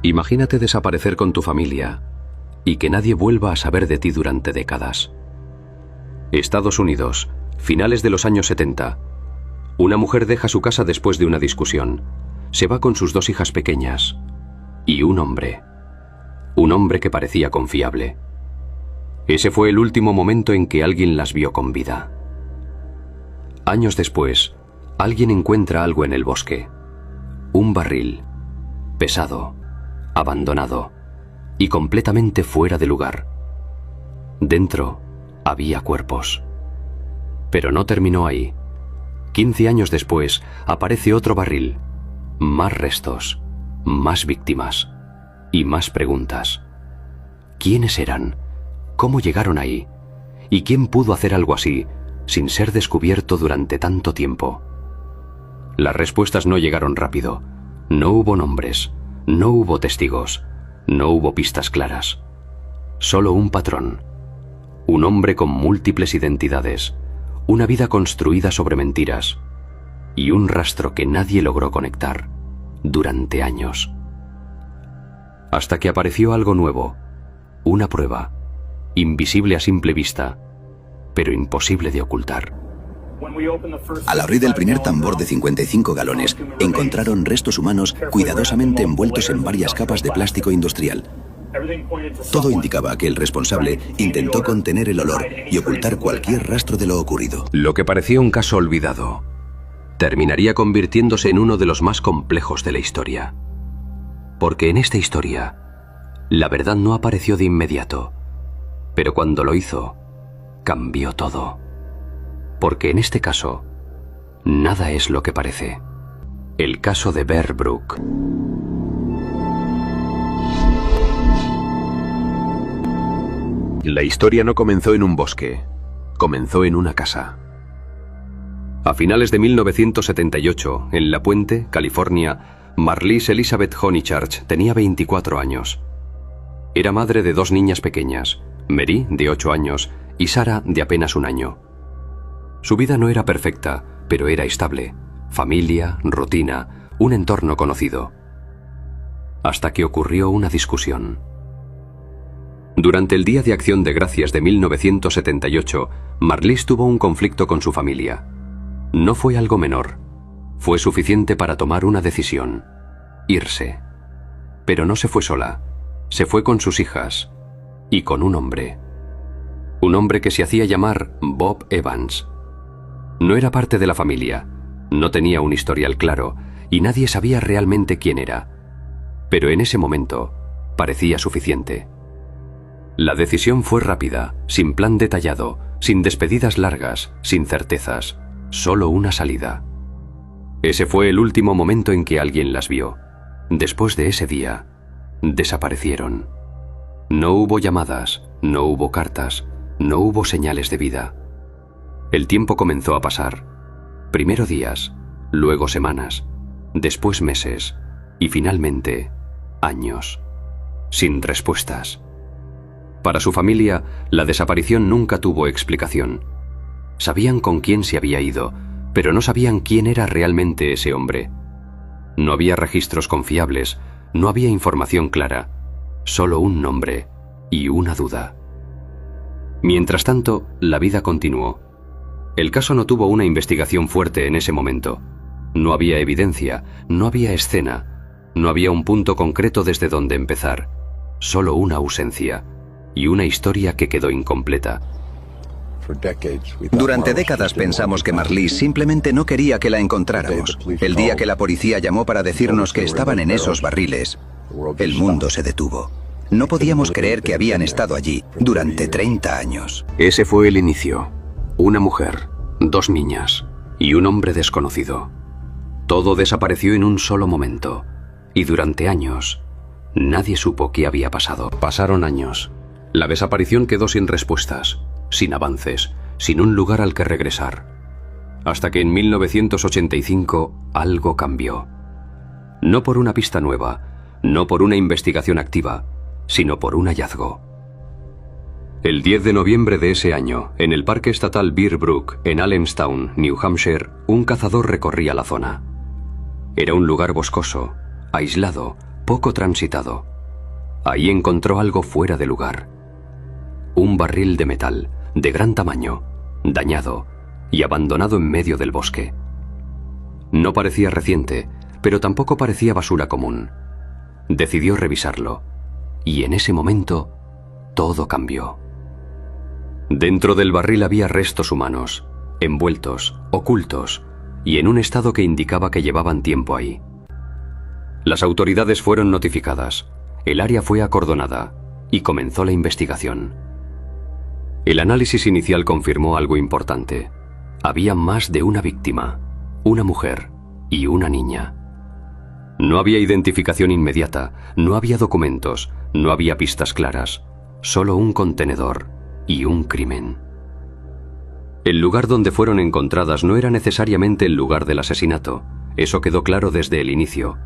Imagínate desaparecer con tu familia y que nadie vuelva a saber de ti durante décadas. Estados Unidos, finales de los años 70. Una mujer deja su casa después de una discusión. Se va con sus 2 hijas pequeñas. Y un hombre que parecía confiable. Ese fue el último momento en que alguien las vio con vida. Años después, alguien encuentra algo en el bosque. Un barril, pesado, abandonado y completamente fuera de lugar. Dentro había cuerpos. Pero no terminó ahí. 15 años después, aparece otro barril. Más restos, más víctimas y más preguntas. ¿Quiénes eran? ¿Cómo llegaron ahí? ¿Y quién pudo hacer algo así sin ser descubierto durante tanto tiempo? Las respuestas no llegaron rápido. No hubo nombres, no hubo testigos, no hubo pistas claras. Solo un patrón. Un hombre con múltiples identidades, una vida construida sobre mentiras y un rastro que nadie logró conectar durante años. Hasta que apareció algo nuevo, una prueba, invisible a simple vista, pero imposible de ocultar. Al abrir el primer tambor de 55 galones, encontraron restos humanos cuidadosamente envueltos en varias capas de plástico industrial. Todo indicaba que el responsable intentó contener el olor y ocultar cualquier rastro de lo ocurrido. Lo que parecía un caso olvidado terminaría convirtiéndose en uno de los más complejos de la historia. Porque en esta historia, la verdad no apareció de inmediato, pero cuando lo hizo, cambió todo. Porque en este caso, nada es lo que parece. El caso de Bear Brook. La historia no comenzó en un bosque, comenzó en una casa. A finales de 1978, en La Puente, California, Marlise Elizabeth Honeychurch tenía 24 años. Era madre de 2 niñas pequeñas, Mary, de 8 años, y Sarah, de apenas 1 año. Su vida no era perfecta, pero era estable. Familia, rutina, un entorno conocido. Hasta que ocurrió una discusión. Durante el Día de Acción de Gracias de 1978, Marlise tuvo un conflicto con su familia. No fue algo menor. Fue suficiente para tomar una decisión: irse. Pero no se fue sola. Se fue con sus hijas y con un hombre. Un hombre que se hacía llamar Bob Evans. No era parte de la familia, no tenía un historial claro y nadie sabía realmente quién era. Pero en ese momento parecía suficiente. La decisión fue rápida, sin plan detallado, sin despedidas largas, sin certezas, solo una salida. Ese fue el último momento en que alguien las vio. Después de ese día, desaparecieron. No hubo llamadas, no hubo cartas, no hubo señales de vida. El tiempo comenzó a pasar. Primero días, luego semanas, después meses y finalmente años. Sin respuestas. Para su familia, la desaparición nunca tuvo explicación. Sabían con quién se había ido, pero no sabían quién era realmente ese hombre. No había registros confiables, no había información clara, solo un nombre y una duda. Mientras tanto, la vida continuó. El caso no tuvo una investigación fuerte en ese momento. No había evidencia, no había escena, no había un punto concreto desde donde empezar, solo una ausencia y una historia que quedó incompleta. Durante décadas pensamos que Marlise simplemente no quería que la encontráramos. El día que la policía llamó para decirnos que estaban en esos barriles, el mundo se detuvo. No podíamos creer que habían estado allí durante 30 años. Ese fue el inicio. Una mujer, 2 niñas y un hombre desconocido. Todo desapareció en un solo momento. Y durante años, nadie supo qué había pasado. Pasaron años. La desaparición quedó sin respuestas, sin avances, sin un lugar al que regresar. Hasta que en 1985 algo cambió. No por una pista nueva, no por una investigación activa, sino por un hallazgo. El 10 de noviembre de ese año, en el Parque Estatal Bear Brook, en Allenstown, New Hampshire, un cazador recorría la zona. Era un lugar boscoso, aislado, poco transitado. Ahí encontró algo fuera de lugar. Un barril de metal, de gran tamaño, dañado y abandonado en medio del bosque. No parecía reciente, pero tampoco parecía basura común. Decidió revisarlo, y en ese momento todo cambió. Dentro del barril había restos humanos, envueltos, ocultos, y en un estado que indicaba que llevaban tiempo ahí. Las autoridades fueron notificadas, el área fue acordonada, y comenzó la investigación. El análisis inicial confirmó algo importante. Había más de una víctima, una mujer y una niña. No había identificación inmediata, no había documentos, no había pistas claras, solo un contenedor y un crimen. El lugar donde fueron encontradas no era necesariamente el lugar del asesinato, eso quedó claro desde el inicio.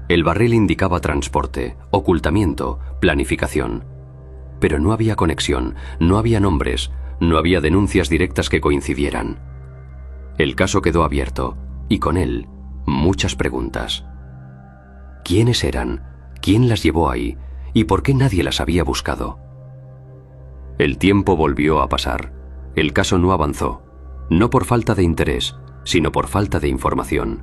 El barril indicaba transporte, ocultamiento, planificación. Pero no había conexión, no había nombres, no había denuncias directas que coincidieran. El caso quedó abierto, y con él, muchas preguntas. ¿Quiénes eran? ¿Quién las llevó ahí? ¿Y por qué nadie las había buscado? El tiempo volvió a pasar. El caso no avanzó, no por falta de interés, sino por falta de información.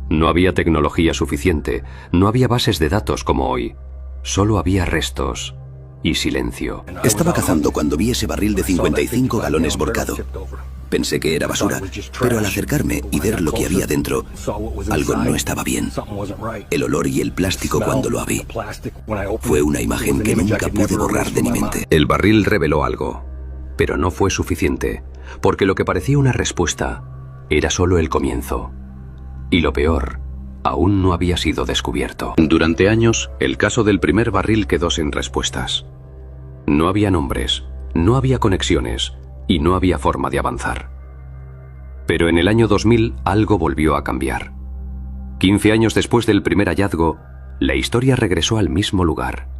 No había tecnología suficiente, no había bases de datos como hoy. Solo había restos y silencio. Estaba cazando cuando vi ese barril de 55 galones volcado. Pensé que era basura, pero al acercarme y ver lo que había dentro, algo no estaba bien. El olor y el plástico cuando lo abrí. Fue una imagen que nunca pude borrar de mi mente. El barril reveló algo, pero no fue suficiente, porque lo que parecía una respuesta era solo el comienzo. Y lo peor, aún no había sido descubierto. Durante años, el caso del primer barril quedó sin respuestas. No había nombres, no había conexiones y no había forma de avanzar. Pero en el año 2000 algo volvió a cambiar. 15 años después del primer hallazgo, la historia regresó al mismo lugar.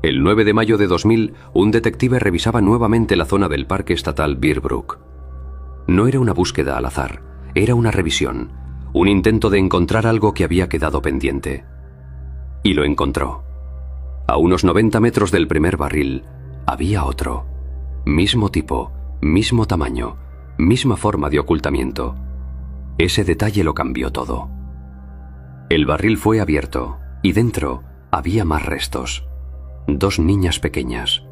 El 9 de mayo de 2000, un detective revisaba nuevamente la zona del Parque Estatal Bearbrook. No era una búsqueda al azar, era una revisión, un intento de encontrar algo que había quedado pendiente. Y lo encontró. A unos 90 metros del primer barril, había otro. Mismo tipo, mismo tamaño, misma forma de ocultamiento. Ese detalle lo cambió todo. El barril fue abierto, y dentro había más restos. 2 niñas pequeñas.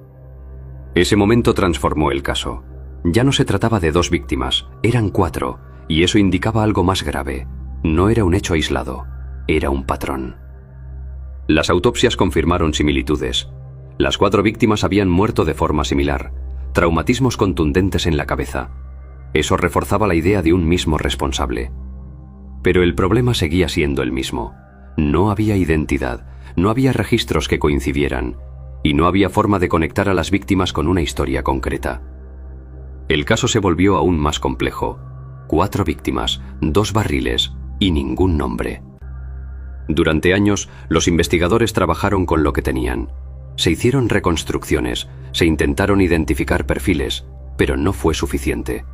Ese momento transformó el caso. Ya no se trataba de 2 víctimas, eran 4, y eso indicaba algo más grave. No era un hecho aislado, era un patrón. Las autopsias confirmaron similitudes. Las 4 víctimas habían muerto de forma similar, traumatismos contundentes en la cabeza. Eso reforzaba la idea de un mismo responsable. Pero el problema seguía siendo el mismo. No había identidad, no había registros que coincidieran, y no había forma de conectar a las víctimas con una historia concreta. El caso se volvió aún más complejo. 4 víctimas, 2 barriles y ningún nombre. Durante años, los investigadores trabajaron con lo que tenían. Se hicieron reconstrucciones, se intentaron identificar perfiles, pero no fue suficiente.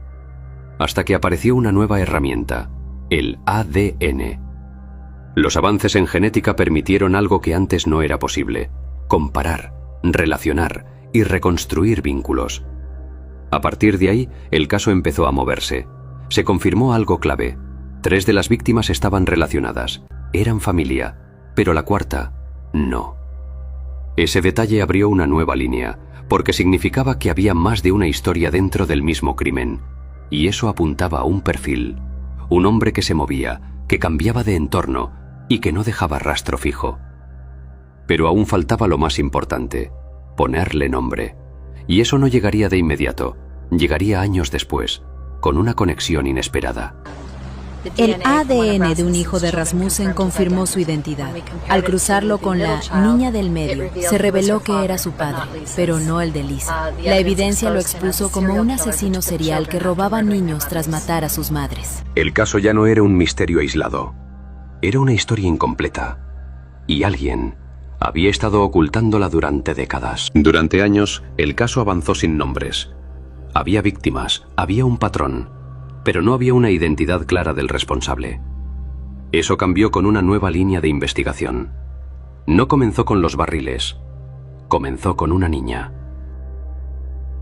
Hasta que apareció una nueva herramienta, el ADN. Los avances en genética permitieron algo que antes no era posible: comparar, relacionar y reconstruir vínculos. A partir de ahí, el caso empezó a moverse. Se confirmó algo clave. 3 de las víctimas estaban relacionadas, eran familia, pero la 4, no. Ese detalle abrió una nueva línea, porque significaba que había más de una historia dentro del mismo crimen, y eso apuntaba a un perfil, un hombre que se movía, que cambiaba de entorno y que no dejaba rastro fijo. Pero aún faltaba lo más importante: ponerle nombre. Y eso no llegaría de inmediato, llegaría años después, con una conexión inesperada. El ADN de un hijo de Rasmussen confirmó su identidad. Al cruzarlo con la niña del medio, se reveló que era su padre, pero no el de Lisa. La evidencia lo expuso como un asesino serial que robaba niños tras matar a sus madres. El caso ya no era un misterio aislado. Era una historia incompleta. Y alguien había estado ocultándola durante décadas. Durante años, el caso avanzó sin nombres. Había víctimas, había un patrón, pero no había una identidad clara del responsable. Eso cambió con una nueva línea de investigación. No comenzó con los barriles, comenzó con una niña.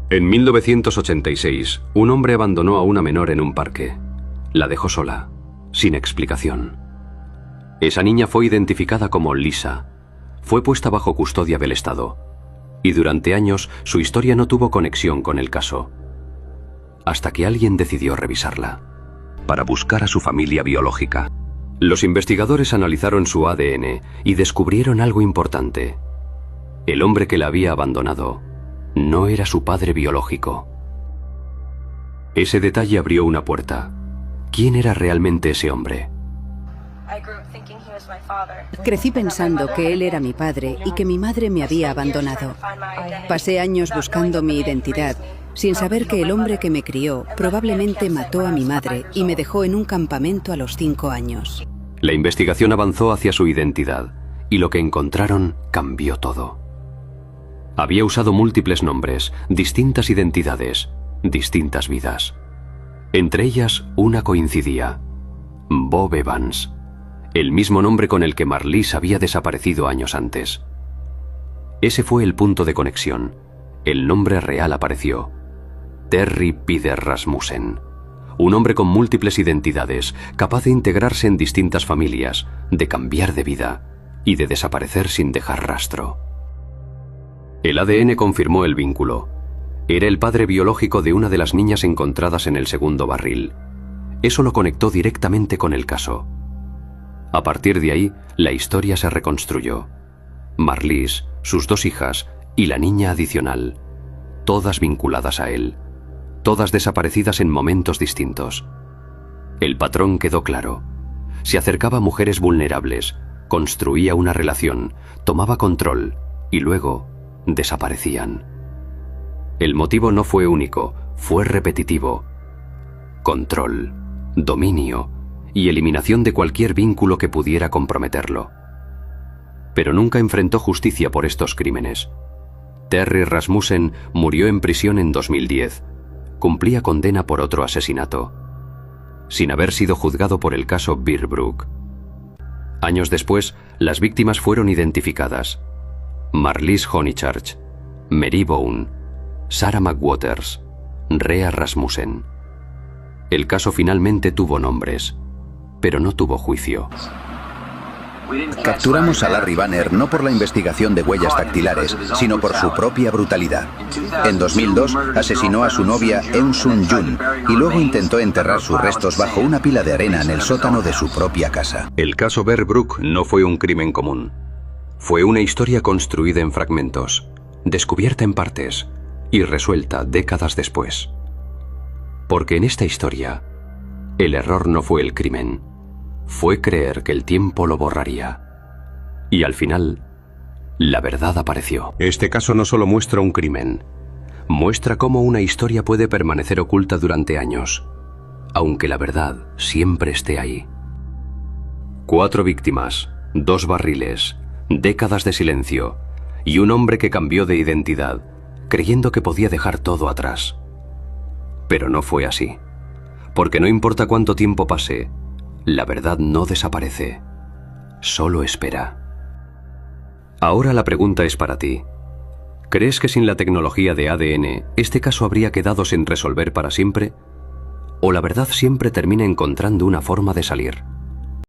En 1986, un hombre abandonó a una menor en un parque. La dejó sola, sin explicación. Esa niña fue identificada como Lisa. Fue puesta bajo custodia del Estado. Y durante años su historia no tuvo conexión con el caso. Hasta que alguien decidió revisarla, para buscar a su familia biológica. Los investigadores analizaron su ADN y descubrieron algo importante. El hombre que la había abandonado no era su padre biológico. Ese detalle abrió una puerta. ¿Quién era realmente ese hombre? Crecí pensando que él era mi padre y que mi madre me había abandonado. Pasé años buscando mi identidad, sin saber que el hombre que me crió probablemente mató a mi madre y me dejó en un campamento a los 5 años. La investigación avanzó hacia su identidad y lo que encontraron cambió todo. Había usado múltiples nombres, distintas identidades, distintas vidas. Entre ellas, una coincidía: Bob Evans, el mismo nombre con el que Marlies había desaparecido años antes. Ese fue el punto de conexión. El nombre real apareció: Terry Peder Rasmussen. Un hombre con múltiples identidades, capaz de integrarse en distintas familias, de cambiar de vida y de desaparecer sin dejar rastro. El ADN confirmó el vínculo. Era el padre biológico de una de las niñas encontradas en el segundo barril. Eso lo conectó directamente con el caso. A partir de ahí, la historia se reconstruyó. Marlies, sus 2 hijas y la niña adicional, todas vinculadas a él, todas desaparecidas en momentos distintos. El patrón quedó claro. Se acercaba a mujeres vulnerables, construía una relación, tomaba control y luego desaparecían. El motivo no fue único, fue repetitivo. Control, dominio y eliminación de cualquier vínculo que pudiera comprometerlo. Pero nunca enfrentó justicia por estos crímenes. Terry Rasmussen murió en prisión en 2010. Cumplía condena por otro asesinato, sin haber sido juzgado por el caso Bearbrook. Años después, las víctimas fueron identificadas: Marlies Honeychurch, Mary Bowen, Sarah McWaters, Rea Rasmussen. El caso finalmente tuvo nombres, pero no tuvo juicio. Capturamos a Larry Banner no por la investigación de huellas dactilares, sino por su propia brutalidad. En 2002 asesinó a su novia Eun Sun Jun y luego intentó enterrar sus restos bajo una pila de arena en el sótano de su propia casa. El caso Bearbrook no fue un crimen común. Fue una historia construida en fragmentos, descubierta en partes y resuelta décadas después. Porque en esta historia, el error no fue el crimen, fue creer que el tiempo lo borraría. Y al final, la verdad apareció. Este caso no solo muestra un crimen, muestra cómo una historia puede permanecer oculta durante años, aunque la verdad siempre esté ahí. 4 víctimas, 2 barriles, décadas de silencio y un hombre que cambió de identidad, creyendo que podía dejar todo atrás. Pero no fue así, porque no importa cuánto tiempo pase, la verdad no desaparece, solo espera. Ahora la pregunta es para ti. ¿Crees que sin la tecnología de ADN este caso habría quedado sin resolver para siempre? ¿O la verdad siempre termina encontrando una forma de salir?